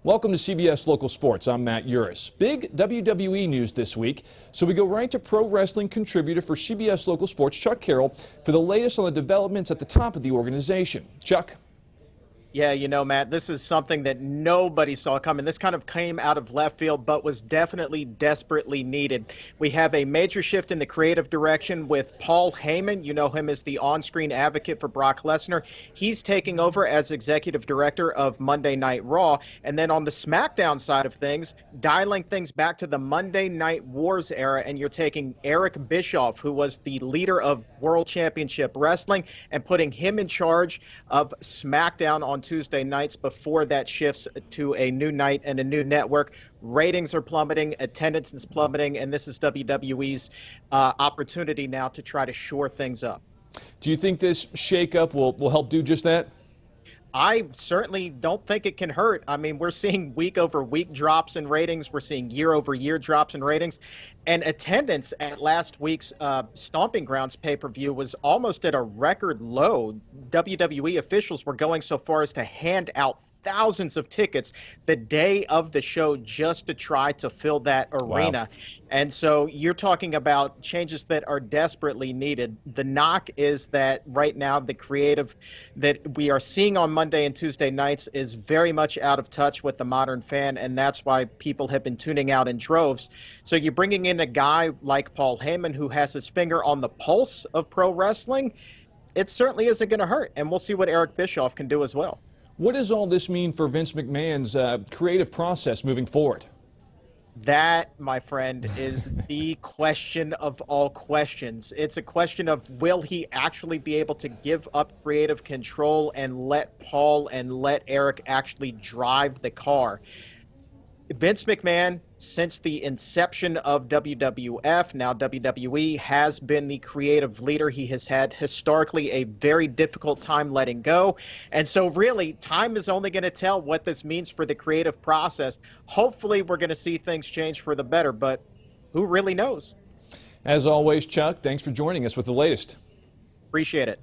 Welcome to CBS Local Sports. I'm Matt Uris. Big WWE news this week, so we go right to pro wrestling contributor for CBS Local Sports, Chuck Carroll, for the latest on the developments at the top of the organization. Chuck? Yeah, you know, Matt, this is something that nobody saw coming. This kind of came out of left field, but was definitely desperately needed. We have a major shift in the creative direction with Paul Heyman. You know him as the on-screen advocate for Brock Lesnar. He's taking over as executive director of Monday Night Raw. And then on the SmackDown side of things, dialing things back to the Monday Night Wars era, and you're taking Eric Bischoff, who was the leader of World Championship Wrestling, and putting him in charge of SmackDown on Tuesday nights before that shifts to a new night and a new network. Ratings are plummeting, attendance is plummeting, and this is WWE's opportunity now to try to shore things up. Do you think this shakeup will help do just that? I certainly don't think it can hurt. I mean, we're seeing week-over-week drops in ratings. We're seeing year-over-year drops in ratings. And attendance at last week's Stomping Grounds pay-per-view was almost at a record low. WWE officials were going so far as to hand out thousands of tickets the day of the show just to try to fill that arena. Wow. And so you're talking about changes that are desperately needed. The knock is that right now the creative that we are seeing on Monday and Tuesday nights is very much out of touch with the modern fan, and that's why people have been tuning out in droves. So you're bringing in a guy like Paul Heyman who has his finger on the pulse of pro wrestling. It certainly isn't going to hurt, and we'll see what Eric Bischoff can do as well. What does all this mean for Vince McMahon's creative process moving forward? That, my friend, is the question of all questions. It's a question of, will he actually be able to give up creative control and let Paul and let Eric actually drive the car? Vince McMahon, since the inception of WWF, now WWE, has been the creative leader. He has had historically a very difficult time letting go. And so really, time is only going to tell what this means for the creative process. Hopefully, we're going to see things change for the better, but who really knows? As always, Chuck, thanks for joining us with the latest. Appreciate it.